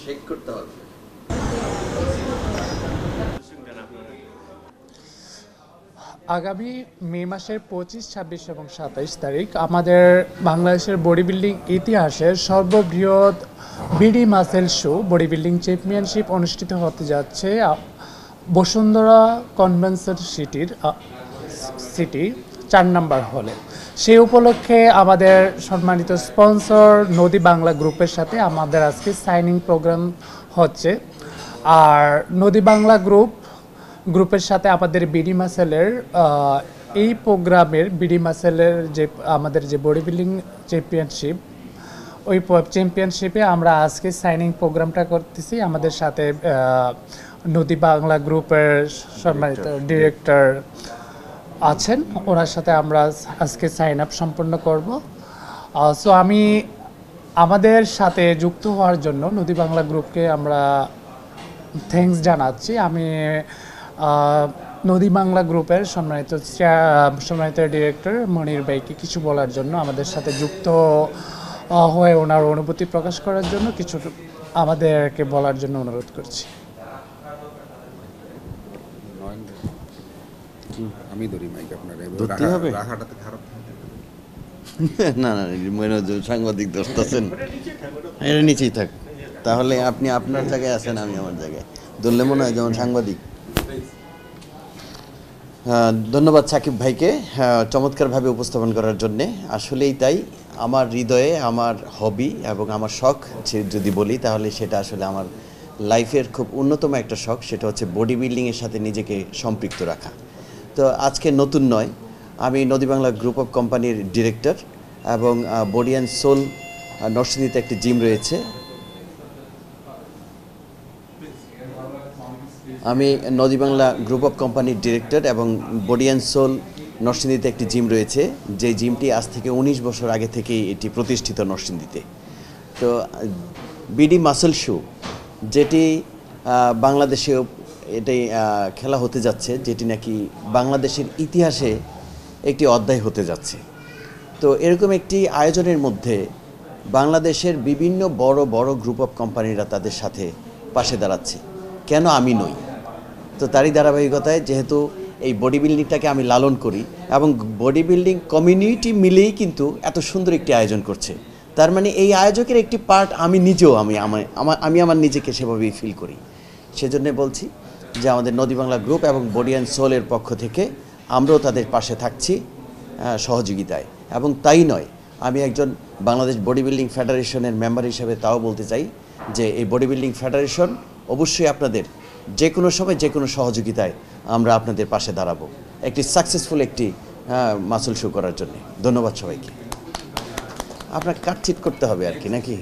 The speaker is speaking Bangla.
শেক করতে হবে। আগামী মে মাসের 25, 26 এবং 27 তারিখ আমাদের বাংলাদেশের বডি বিল্ডিং ইতিহাসের সর্ববৃহৎ BD muscle show body building championship অনুষ্ঠিত হতে যাচ্ছে বসুন্ধরা কনভেনশন সিটি 4 নম্বর হলে। সেই উপলক্ষে আমাদের সম্মানিত স্পন্সর নদী বাংলা গ্রুপের সাথে আমাদের আজকে সাইনিং প্রোগ্রাম হচ্ছে। আর নদী বাংলা গ্রুপের সাথে আমাদের বিডি মাসেলের এই প্রোগ্রামের বিডি মাসেলের যে আমাদের যে বডি বিল্ডিং চ্যাম্পিয়নশিপ, ওই চ্যাম্পিয়নশিপে আমরা আজকে সাইনিং প্রোগ্রামটা করতেছি। আমাদের সাথে নদী বাংলা গ্রুপের সম্মানিত ডিরেক্টর আছেন, ওনার সাথে আমরা আজকে সাইন আপ সম্পন্ন করব। সো আমি আমাদের সাথে যুক্ত হওয়ার জন্য নদী বাংলা গ্রুপকে আমরা থ্যাঙ্কস জানাচ্ছি। আমি নদী বাংলা গ্রুপের সম্মানিত ডিরেক্টর মনির ভাইকে কিছু বলার জন্য, আমাদের সাথে যুক্ত হয়ে ওনার অনুভূতি প্রকাশ করার জন্য কিছু আমাদেরকে বলার জন্য অনুরোধ করছি। আমি ধরি মাইক আপনার ধরতে হবে? রাখাটাতে খারাপ না না, মনে হচ্ছে সাংবাদিক দোস্ত আছেন, এটা নিচেই থাক। তাহলে আপনি আপনার জায়গায় আছেন, আমি আমার জায়গায় ধরলে মনে হয় যেমন সাংবাদিক। ধন্যবাদ সাকিব ভাইকে চমৎকারভাবে উপস্থাপন করার জন্যে। আসলেই তাই, আমার হৃদয়ে আমার হবি এবং আমার শখ যদি বলি তাহলে সেটা আসলে আমার লাইফের খুব অন্যতম একটা শখ, সেটা হচ্ছে বডি বিল্ডিংয়ের সাথে নিজেকে সম্পৃক্ত রাখা। তো আজকে নতুন নয়, আমি নদী বাংলা গ্রুপ অফ কোম্পানির ডিরেক্টর এবং বডি অ্যান্ড সোল নরসিংদীতে একটি জিম রয়েছে। আমি নদী বাংলা গ্রুপ অফ কোম্পানির ডিরেক্টর এবং বডি অ্যান্ড সোল নরসিংদীতে একটি জিম রয়েছে, যে জিমটি আজ থেকে 19 বছর আগে থেকেই এটি প্রতিষ্ঠিত নরসিংদীতে। তো বিডি মাসেল শো যেটি বাংলাদেশে এটাই খেলা হতে যাচ্ছে, যেটি নাকি বাংলাদেশের ইতিহাসে একটি অধ্যায় হতে যাচ্ছে। তো এরকম একটি আয়োজনের মধ্যে বাংলাদেশের বিভিন্ন বড় বড় গ্রুপ অফ কোম্পানিরা তাদের সাথে পাশে দাঁড়াচ্ছে, কেন আমি নই? তো তারই ধারাবাহিকতায় যেহেতু এই বডি বিল্ডিংটাকে আমি লালন করি এবং বডি বিল্ডিং কমিউনিটি মিলেই কিন্তু এত সুন্দর একটি আয়োজন করছে, তার মানে এই আয়োজকের একটি পার্ট আমি নিজেও, আমি আমার নিজেকে সেভাবেই ফিল করি। সেজন্য বলছি যে আমাদের নদী বাংলা গ্রুপ এবং বডি অ্যান্ড সোলের পক্ষ থেকে আমরাও তাদের পাশে থাকছি সহযোগিতায়। এবং তাই নয়, আমি একজন বাংলাদেশ বডি বিল্ডিং ফেডারেশনের মেম্বার হিসেবে তাও বলতে চাই যে এই বডি বিল্ডিং ফেডারেশন অবশ্যই আপনাদের যে কোনো সময় যে কোনো সহযোগিতায় আমরা আপনাদের পাশে দাঁড়াবো একটি সাকসেসফুল একটি মাসল শো করার জন্য। ধন্যবাদ সবাইকে। আপনার কাটচিট করতে হবে আর কি, নাকি?